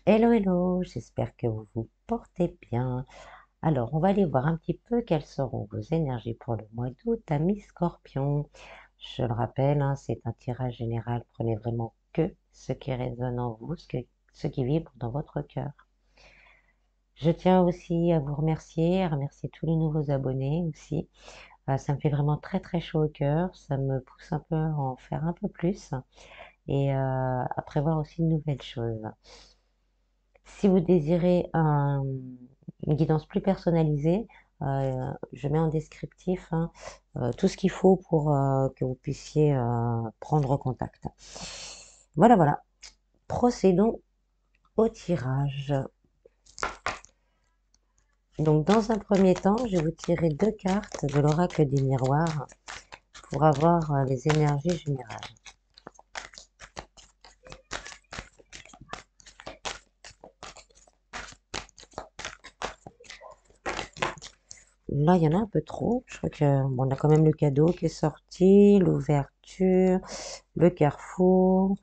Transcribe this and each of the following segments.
Hello, hello, j'espère que vous vous portez bien. Alors, on va aller voir un petit peu quelles seront vos énergies pour le mois d'août, amis Scorpion. Je le rappelle, hein, c'est un tirage général. Prenez vraiment que ce qui résonne en vous, ce qui vibre dans votre cœur. Je tiens aussi à vous remercier, à remercier tous les nouveaux abonnés aussi. Ça me fait vraiment très très chaud au cœur. Ça me pousse un peu à en faire un peu plus et à prévoir aussi de nouvelles choses. Si vous désirez une guidance plus personnalisée, je mets en descriptif hein, tout ce qu'il faut pour que vous puissiez prendre contact. Voilà, voilà. Procédons au tirage. Donc, dans un premier temps, je vais vous tirer deux cartes de l'oracle des miroirs pour avoir les énergies générales. Là, il y en a un peu trop. Je crois que bon, on a quand même le cadeau qui est sorti, l'ouverture, le carrefour.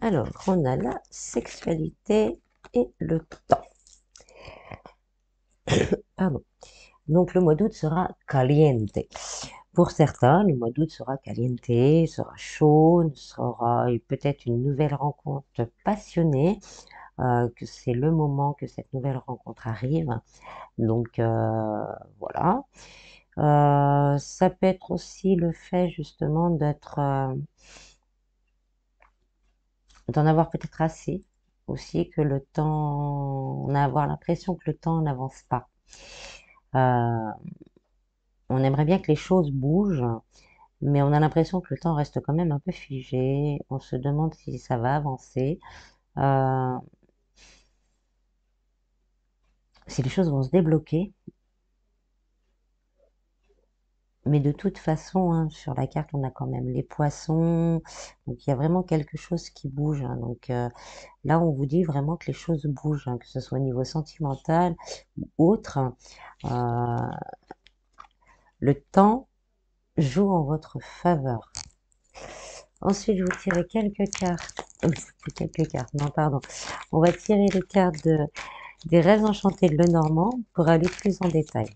Alors, on a la sexualité et le temps. Pardon. Donc, le mois d'août sera caliente. Pour certains, le mois d'août sera caliente, sera chaud, sera peut-être une nouvelle rencontre passionnée, que c'est le moment que cette nouvelle rencontre arrive. Donc, voilà. Ça peut être aussi le fait justement d'en avoir peut-être assez aussi que le temps, on a avoir l'impression que le temps n'avance pas. Euh, on aimerait bien que les choses bougent, mais on a l'impression que le temps reste quand même un peu figé. On se demande si ça va avancer, euh, si les choses vont se débloquer. Mais de toute façon, hein, sur la carte, on a quand même les poissons. Donc, il y a vraiment quelque chose qui bouge, hein. Donc, là, on vous dit vraiment que les choses bougent, hein, que ce soit au niveau sentimental ou autre. Euh, le temps joue en votre faveur. Ensuite, je vous tirer quelques cartes. Quelques cartes, non, pardon. On va tirer les cartes des rêves enchantés de Lenormand pour aller plus en détail.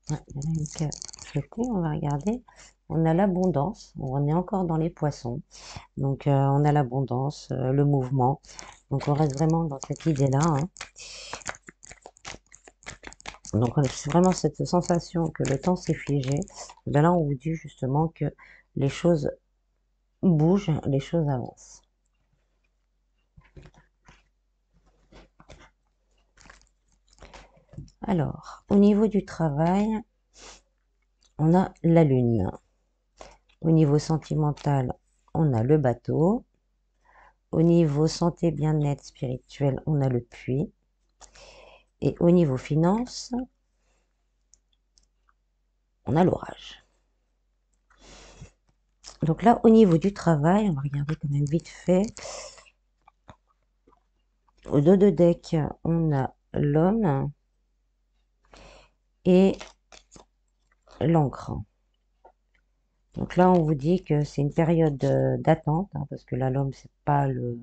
Ouais, il y en a une qui a sauté, on va regarder. On a l'abondance, on est encore dans les poissons. Donc, on a l'abondance, le mouvement. Donc, on reste vraiment dans cette idée-là, hein. Donc, c'est vraiment cette sensation que le temps s'est figé. Et bien là, on vous dit justement que les choses bougent, les choses avancent. Alors, au niveau du travail, on a la lune. Au niveau sentimental, on a le bateau. Au niveau santé, bien-être spirituel, on a le puits. Et au niveau finance, on a l'orage. Donc là, au niveau du travail, on va regarder quand même vite fait. Au dos de deck, on a l'homme et l'encre. Donc là, on vous dit que c'est une période d'attente, hein, parce que là, l'homme, c'est pas le...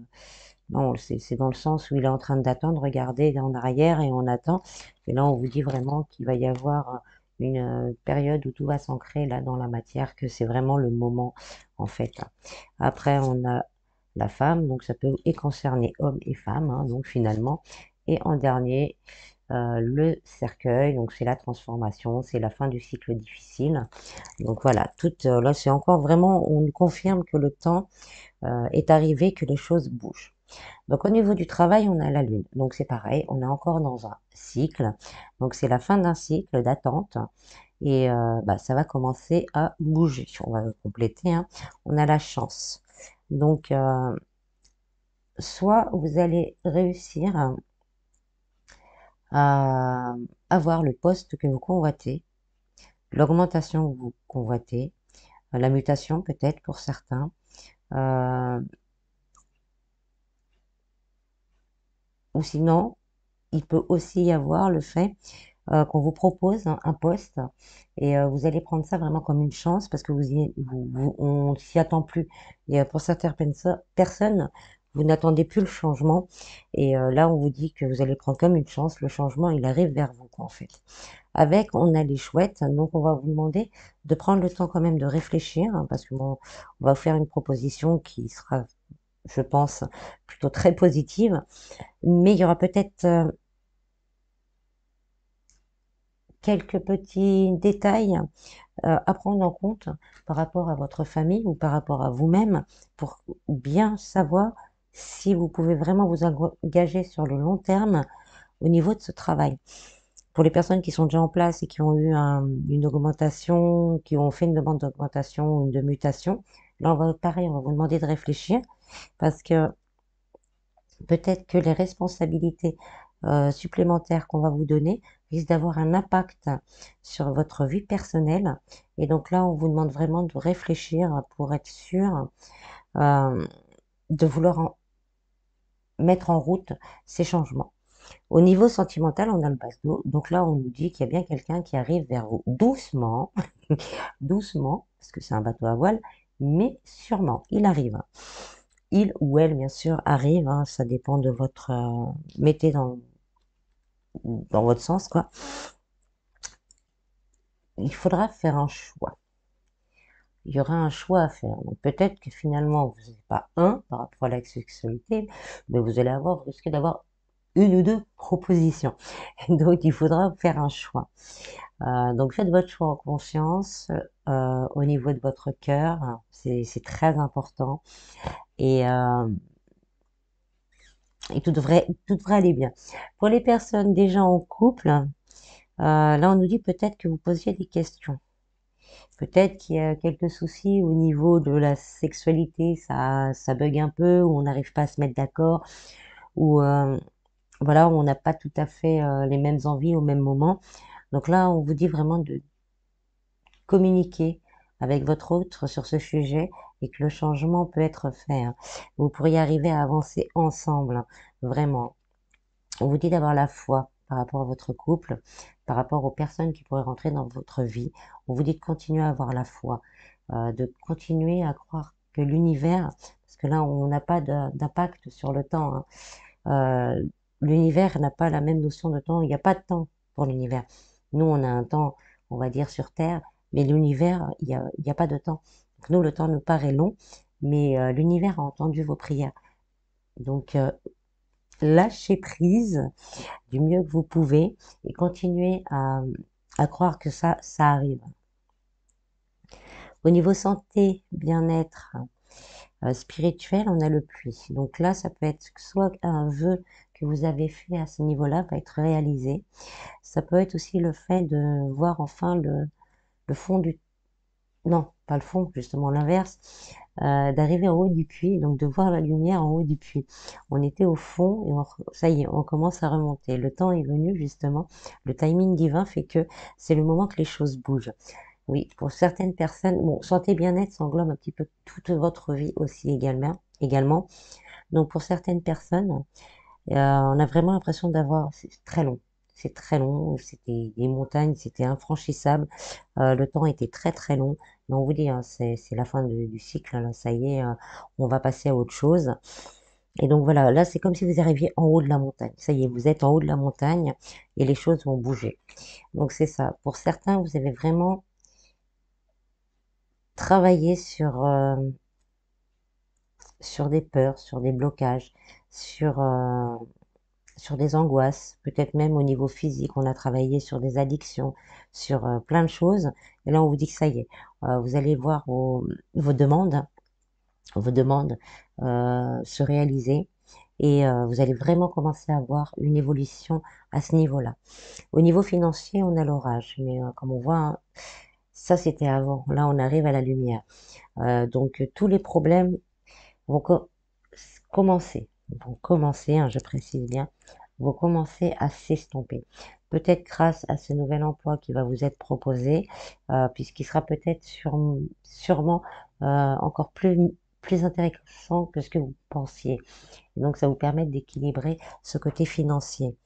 Non, c'est dans le sens où il est en train d'attendre, regarder en arrière et on attend. Et là, on vous dit vraiment qu'il va y avoir une période où tout va s'ancrer là dans la matière, que c'est vraiment le moment, en fait. Après, on a la femme, donc ça peut et concerner hommes et femmes, hein, donc finalement. Et en dernier, le cercueil, donc c'est la transformation, c'est la fin du cycle difficile. Donc voilà, là c'est encore vraiment, on nous confirme que le temps est arrivé, que les choses bougent. Donc au niveau du travail, on a la Lune. Donc c'est pareil, on est encore dans un cycle. Donc c'est la fin d'un cycle d'attente et ça va commencer à bouger. On va compléter, hein. On a la chance. Donc soit vous allez réussir à avoir le poste que vous convoitez, l'augmentation que vous convoitez, la mutation peut-être pour certains. Euh, ou sinon, il peut aussi y avoir le fait qu'on vous propose un poste et vous allez prendre ça vraiment comme une chance parce que on ne s'y attend plus. Et pour certaines personnes, vous n'attendez plus le changement et là on vous dit que vous allez le prendre comme une chance. Le changement, il arrive vers vous quoi, en fait. Avec, on a les chouettes, donc on va vous demander de prendre le temps quand même de réfléchir hein, parce que bon, on va vous faire une proposition qui sera, je pense, plutôt très positive, mais il y aura peut-être quelques petits détails à prendre en compte par rapport à votre famille ou par rapport à vous-même pour bien savoir si vous pouvez vraiment vous engager sur le long terme au niveau de ce travail. Pour les personnes qui sont déjà en place et qui ont eu une augmentation, qui ont fait une demande d'augmentation ou de mutation, là on va pareil, on va vous demander de réfléchir parce que peut-être que les responsabilités supplémentaires qu'on va vous donner risquent d'avoir un impact sur votre vie personnelle. Et donc là, on vous demande vraiment de réfléchir pour être sûr euh, de vouloir mettre en route ces changements. Au niveau sentimental, on a le bateau. Donc là, on nous dit qu'il y a bien quelqu'un qui arrive vers vous doucement, doucement, parce que c'est un bateau à voile, mais sûrement, il arrive. Il ou elle, bien sûr, arrive, hein, ça dépend de votre... mettez dans votre sens, quoi. Il faudra faire un choix. Il y aura un choix à faire. Donc peut-être que finalement, vous n'êtes pas un par rapport à la sexualité, mais vous allez risquer d'avoir une ou deux propositions. Donc il faudra faire un choix. Donc faites votre choix en conscience, au niveau de votre cœur, hein, c'est très important. Et, euh, et tout devrait aller bien. Pour les personnes déjà en couple, là on nous dit peut-être que vous posiez des questions. Peut-être qu'il y a quelques soucis au niveau de la sexualité, ça bug un peu, ou on n'arrive pas à se mettre d'accord, ou voilà, on n'a pas tout à fait les mêmes envies au même moment. Donc là, on vous dit vraiment de communiquer avec votre autre sur ce sujet et que le changement peut être fait, hein. Vous pourriez arriver à avancer ensemble, hein, vraiment. On vous dit d'avoir la foi par rapport à votre couple, par rapport aux personnes qui pourraient rentrer dans votre vie. On vous dit de continuer à avoir la foi, de continuer à croire que l'univers, parce que là on n'a pas d'impact sur le temps, hein. L'univers n'a pas la même notion de temps, il n'y a pas de temps pour l'univers. Nous on a un temps, on va dire, sur Terre, mais l'univers, il y a pas de temps. Donc, nous, le temps nous paraît long, mais l'univers a entendu vos prières. Donc lâchez prise du mieux que vous pouvez et continuez à croire que ça arrive. Au niveau santé, bien-être spirituel, on a le puits. Donc là, ça peut être soit un vœu que vous avez fait à ce niveau-là va être réalisé. Ça peut être aussi le fait de voir enfin le fond du... Non, pas le fond, justement l'inverse, d'arriver en haut du puits, donc de voir la lumière en haut du puits. On était au fond et ça y est, on commence à remonter. Le temps est venu justement, le timing divin fait que c'est le moment que les choses bougent. Oui, pour certaines personnes, bon, santé bien-être, ça englobe un petit peu toute votre vie aussi également. Donc pour certaines personnes, on a vraiment l'impression c'est très long. C'est très long, c'était des montagnes, c'était infranchissable. Le temps était très très long. Mais on vous dit, hein, c'est la fin du cycle, là, ça y est, on va passer à autre chose. Et donc voilà, là c'est comme si vous arriviez en haut de la montagne. Ça y est, vous êtes en haut de la montagne et les choses vont bouger. Donc c'est ça. Pour certains, vous avez vraiment travaillé sur des peurs, sur des blocages, sur sur des angoisses, peut-être même au niveau physique. On a travaillé sur des addictions, sur plein de choses. Et là, on vous dit que ça y est, vous allez voir vos demandes, vos demandes se réaliser et vous allez vraiment commencer à voir une évolution à ce niveau-là. Au niveau financier, on a l'orage, mais comme on voit, hein, ça c'était avant. Là, on arrive à la lumière. Donc tous les problèmes vont commencer, vont commencer, hein, je précise bien, vont commencer à s'estomper. Peut-être grâce à ce nouvel emploi qui va vous être proposé, puisqu'il sera peut-être sûrement encore plus intéressant que ce que vous pensiez. Et donc, ça vous permet d'équilibrer ce côté financier.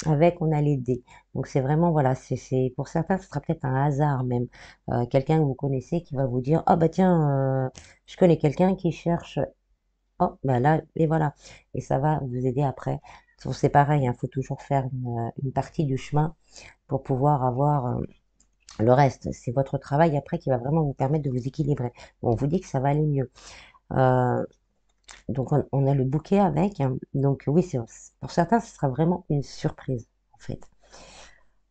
Avec, on a les dés. Donc, c'est vraiment, voilà, pour certains, ce sera peut-être un hasard même. Quelqu'un que vous connaissez qui va vous dire, ah bah tiens, je connais quelqu'un qui cherche. Oh, bah là, et voilà. Et ça va vous aider après. C'est pareil, il faut toujours faire une partie du chemin pour pouvoir avoir le reste. C'est votre travail après qui va vraiment vous permettre de vous équilibrer. Bon, on vous dit que ça va aller mieux. Euh, donc, on a le bouquet avec, hein. Donc, oui, pour certains, ce sera vraiment une surprise, en fait.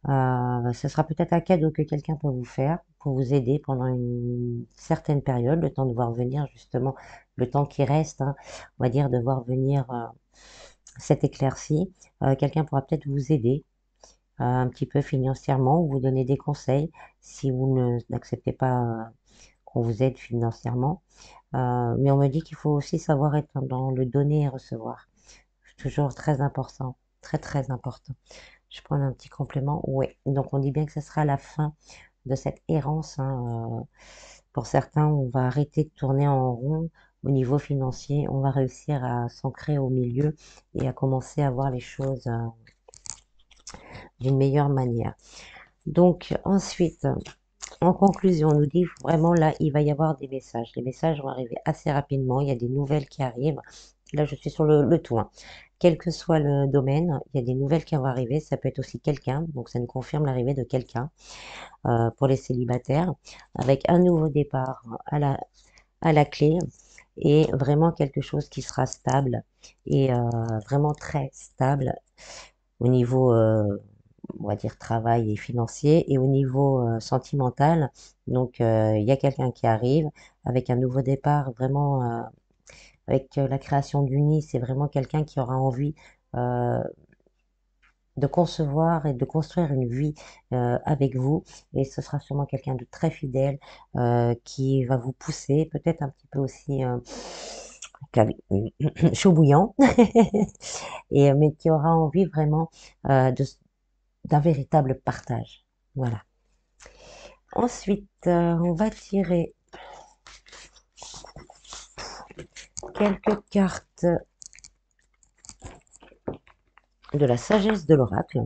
Ce sera peut-être un cadeau que quelqu'un peut vous faire pour vous aider pendant une certaine période, le temps de voir venir justement, le temps qui reste, hein, on va dire, de voir venir cette éclaircie. Quelqu'un pourra peut-être vous aider un petit peu financièrement ou vous donner des conseils si vous n'acceptez pas qu'on vous aide financièrement. Mais on me dit qu'il faut aussi savoir être dans le donner et recevoir. C'est toujours très important, très très important. Je prends un petit complément. Oui, donc on dit bien que ce sera la fin de cette errance, hein. Pour certains, on va arrêter de tourner en rond au niveau financier. On va réussir à s'ancrer au milieu et à commencer à voir les choses d'une meilleure manière. Donc ensuite, en conclusion, on nous dit vraiment là, il va y avoir des messages. Les messages vont arriver assez rapidement. Il y a des nouvelles qui arrivent. Là, je suis sur le tout, hein. Quel que soit le domaine, il y a des nouvelles qui vont arriver. Ça peut être aussi quelqu'un, donc ça nous confirme l'arrivée de quelqu'un pour les célibataires, avec un nouveau départ à la clé et vraiment quelque chose qui sera stable et vraiment très stable au niveau, on va dire, travail et financier et au niveau sentimental. Donc, il y a quelqu'un qui arrive avec un nouveau départ, vraiment, avec la création du nid, c'est vraiment quelqu'un qui aura envie euh, de concevoir et de construire une vie avec vous. Et ce sera sûrement quelqu'un de très fidèle qui va vous pousser, peut-être un petit peu aussi chaud bouillant, mais qui aura envie vraiment d'un véritable partage. Voilà. Ensuite, on va tirer quelques cartes de la sagesse de l'oracle.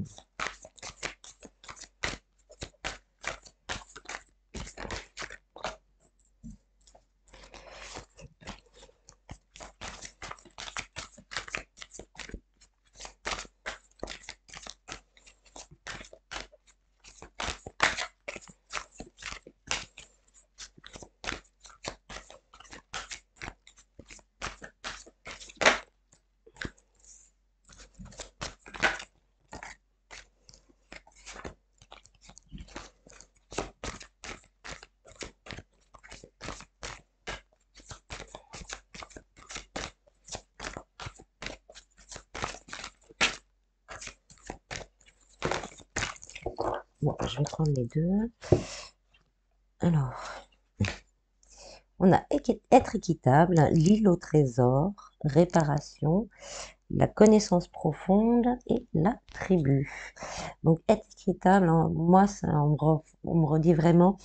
Bon, je vais prendre les deux. Alors, on a être équitable, l'île au trésor, réparation, la connaissance profonde et la tribu. Donc, être équitable, hein, moi, on me redit vraiment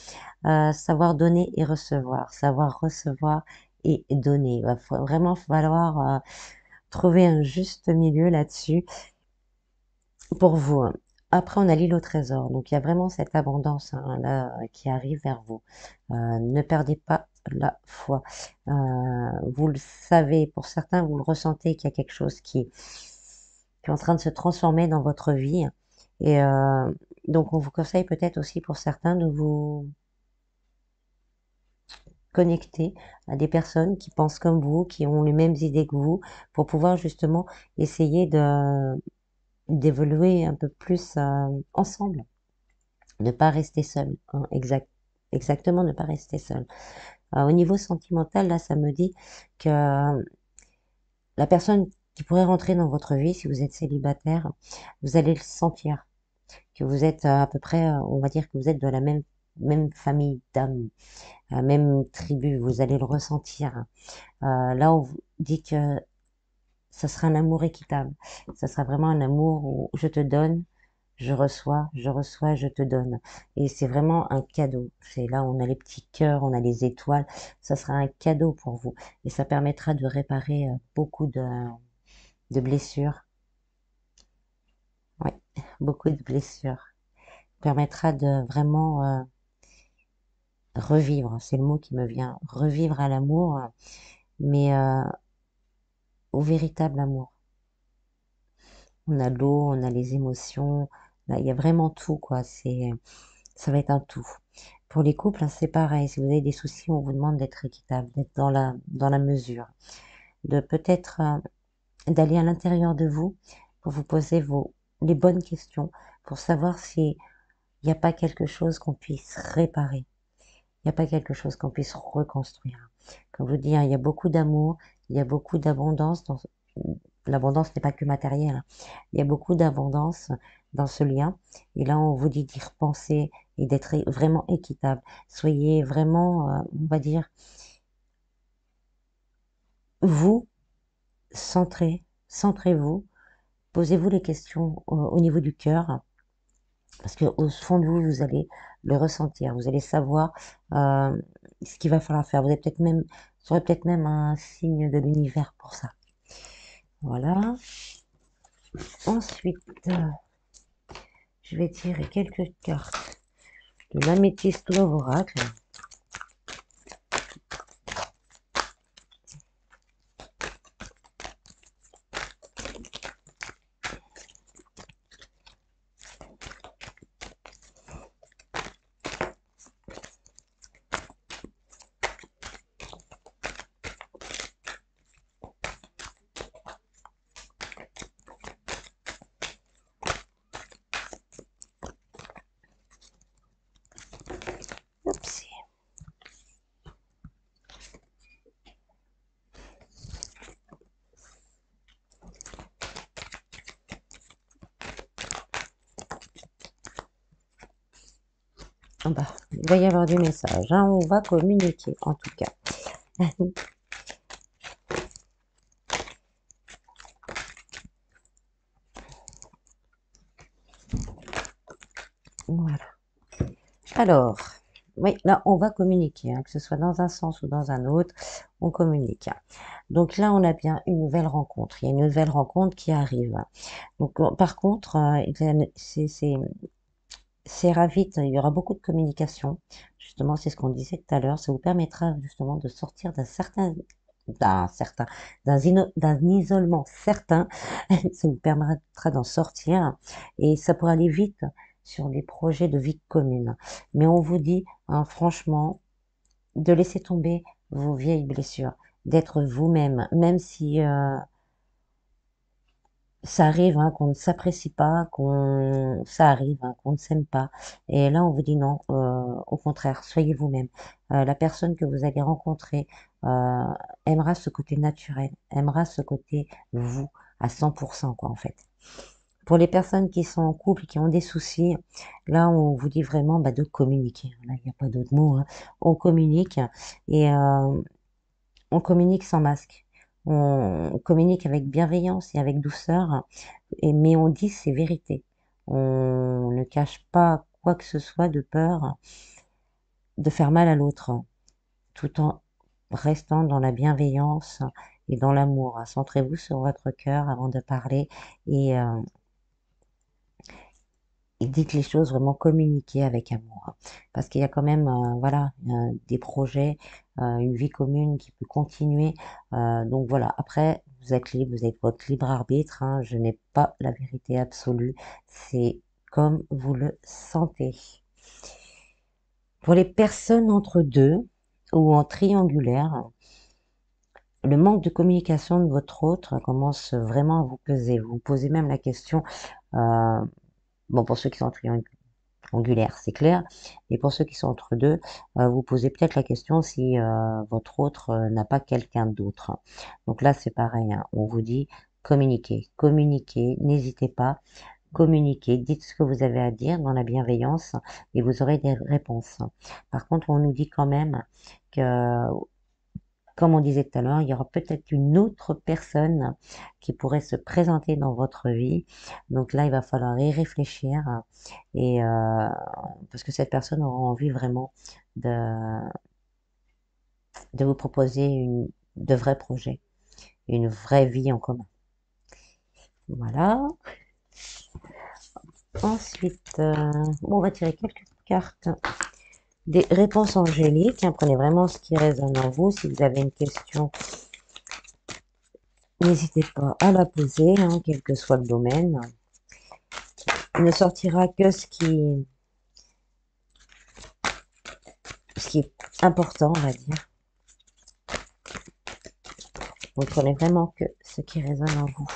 savoir donner et recevoir, savoir recevoir et donner. Il va vraiment falloir trouver un juste milieu là-dessus pour vous, hein. Après, on a l'île au trésor. Donc, il y a vraiment cette abondance hein, là qui arrive vers vous. Ne perdez pas la foi. Vous le savez, pour certains, vous le ressentez qu'il y a quelque chose qui est en train de se transformer dans votre vie. Et donc, on vous conseille peut-être aussi pour certains de vous connecter à des personnes qui pensent comme vous, qui ont les mêmes idées que vous, pour pouvoir justement essayer d'évoluer un peu plus ensemble, ne pas rester seul, hein, exactement, ne pas rester seul. Au niveau sentimental, là, ça me dit que la personne qui pourrait rentrer dans votre vie, si vous êtes célibataire, vous allez le sentir, que vous êtes à peu près, on va dire que vous êtes de la même famille d'âme, la même tribu, vous allez le ressentir. Là, on vous dit que ça sera un amour équitable. Ça sera vraiment un amour où je te donne, je reçois, je te donne. Et c'est vraiment un cadeau. C'est là où on a les petits cœurs, on a les étoiles. Ça sera un cadeau pour vous. Et ça permettra de réparer beaucoup de blessures. Oui, beaucoup de blessures. Permettra de vraiment revivre. C'est le mot qui me vient. Revivre à l'amour, mais au véritable amour. On a l'eau, on a les émotions. Là, il y a vraiment tout, quoi. Ça va être un tout. Pour les couples, hein, c'est pareil. Si vous avez des soucis, on vous demande d'être équitable, d'être dans la mesure, de peut-être d'aller à l'intérieur de vous pour vous poser les bonnes questions, pour savoir s'il n'y a pas quelque chose qu'on puisse réparer, il n'y a pas quelque chose qu'on puisse reconstruire. Comme je vous dis, hein, il y a beaucoup d'amour, il y a beaucoup d'abondance. L'abondance n'est pas que matérielle, hein. Il y a beaucoup d'abondance dans ce lien. Et là, on vous dit d'y repenser et d'être vraiment équitable. Soyez vraiment, on va dire, vous, centrez-vous, posez-vous les questions au niveau du cœur, parce qu'au fond de vous, vous allez le ressentir, vous allez savoir ce qu'il va falloir faire. Vous aurez peut-être même un signe de l'univers pour ça. Voilà. Ensuite, je vais tirer quelques cartes de l'améthyste Love Oracle. Oups. Ah bah, il va y avoir du message, hein, on va communiquer en tout cas. Voilà. Alors, oui, là, on va communiquer, hein, que ce soit dans un sens ou dans un autre, on communique. Donc là, on a bien une nouvelle rencontre. Il y a une nouvelle rencontre qui arrive. Donc, par contre, c'est ravi, il y aura beaucoup de communication. Justement, c'est ce qu'on disait tout à l'heure. Ça vous permettra justement de sortir d'un certain, d'un isolement certain. Ça vous permettra d'en sortir et ça pourra aller vite sur des projets de vie commune. Mais on vous dit, hein, franchement, de laisser tomber vos vieilles blessures, d'être vous-même, même si ça arrive, hein, qu'on ne s'apprécie pas, ça arrive, hein, qu'on ne s'aime pas. Et là, on vous dit non, au contraire, soyez vous-même. La personne que vous allez rencontrer aimera ce côté naturel, aimera ce côté vous à 100%, quoi, en fait. Pour les personnes qui sont en couple et qui ont des soucis, là, on vous dit vraiment bah, de communiquer. Là, il n'y a pas d'autre mot, hein. On communique et on communique sans masque. On communique avec bienveillance et avec douceur, mais on dit ses vérités. On ne cache pas quoi que ce soit de peur de faire mal à l'autre, tout en restant dans la bienveillance et dans l'amour. Centrez-vous sur votre cœur avant de parler et, euh, et dites les choses vraiment communiquées avec amour. Parce qu'il y a quand même, voilà, des projets, une vie commune qui peut continuer. Donc voilà, après, vous êtes libre, vous êtes votre libre arbitre, hein. Je n'ai pas la vérité absolue. C'est comme vous le sentez. Pour les personnes entre deux ou en triangulaire, le manque de communication de votre autre commence vraiment à vous peser. Vous posez même la question, bon, pour ceux qui sont en triangulaire, c'est clair, et pour ceux qui sont entre deux, vous posez peut-être la question si votre autre n'a pas quelqu'un d'autre. Donc là, c'est pareil, hein, on vous dit communiquez, communiquez, n'hésitez pas, communiquez, dites ce que vous avez à dire dans la bienveillance et vous aurez des réponses. Par contre, on nous dit quand même que, comme on disait tout à l'heure, il y aura peut-être une autre personne qui pourrait se présenter dans votre vie. Donc là, il va falloir y réfléchir et parce que cette personne aura envie vraiment de, de vous proposer de vrais projets, une vraie vie en commun. Voilà. Ensuite, on va tirer quelques cartes des réponses angéliques. Hein, prenez vraiment ce qui résonne en vous. Si vous avez une question, n'hésitez pas à la poser, hein, quel que soit le domaine. Il ne sortira que ce qui est important, on va dire. Vous prenez vraiment que ce qui résonne en vous.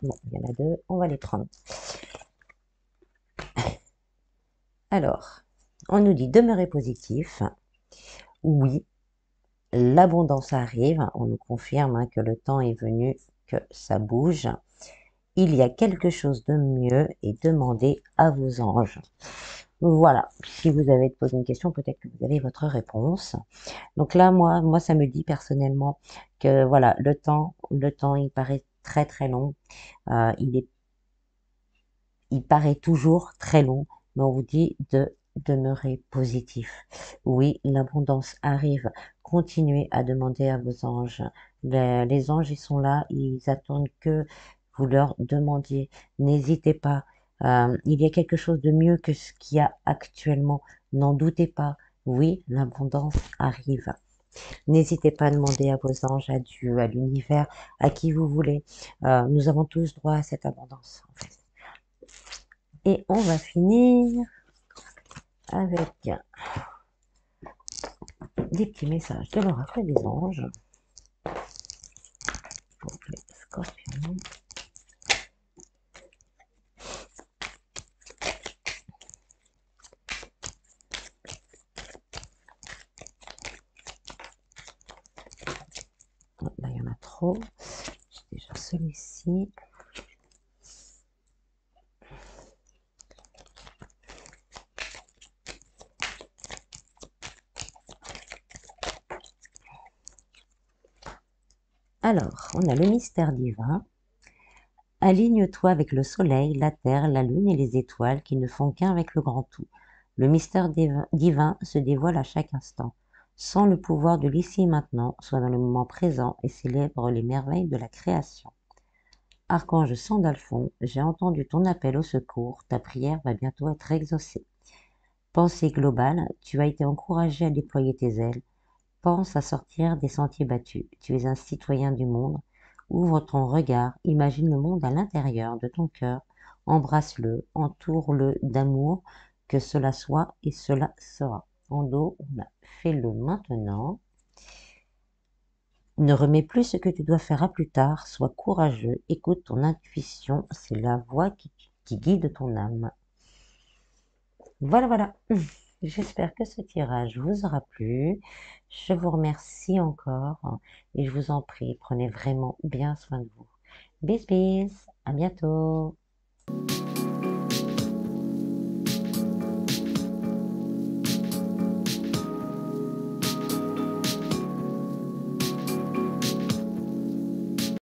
Bon, il y en a deux, on va les prendre. Alors, on nous dit demeurer positif. Oui, l'abondance arrive. On nous confirme hein, que le temps est venu, que ça bouge. Il y a quelque chose de mieux et demandez à vos anges. Voilà, si vous avez posé une question, peut-être que vous avez votre réponse. Donc là, moi, ça me dit personnellement que voilà, le temps, il paraît très très long. Il paraît toujours très long, mais on vous dit de demeurer positif. Oui, l'abondance arrive. Continuez à demander à vos anges. Les anges, ils sont là, ils attendent que vous leur demandiez. N'hésitez pas. Il y a quelque chose de mieux que ce qu'il y a actuellement. N'en doutez pas. Oui, l'abondance arrive. N'hésitez pas à demander à vos anges, à Dieu, à l'univers, à qui vous voulez. Nous avons tous droit à cette abondance, en fait. Et on va finir avec des petits messages de l'oracle des anges pour les scorpions. Là, il y en a trop. J'ai déjà celui-ci. Alors, on a le mystère divin. Aligne-toi avec le soleil, la terre, la lune et les étoiles qui ne font qu'un avec le grand tout. Le mystère divin se dévoile à chaque instant. Sens le pouvoir de l'ici et maintenant, sois dans le moment présent et célèbre les merveilles de la création. Archange Sandalphon, j'ai entendu ton appel au secours, ta prière va bientôt être exaucée. Pensée globale, tu as été encouragé à déployer tes ailes. Pense à sortir des sentiers battus. Tu es un citoyen du monde. Ouvre ton regard, imagine le monde à l'intérieur de ton cœur. Embrasse-le, entoure-le d'amour, que cela soit et cela sera. En dos, on a fait le maintenant. Ne remets plus ce que tu dois faire à plus tard. Sois courageux, écoute ton intuition. C'est la voix qui guide ton âme. Voilà, voilà. J'espère que ce tirage vous aura plu. Je vous remercie encore et je vous en prie, prenez vraiment bien soin de vous. Bis bis, à bientôt.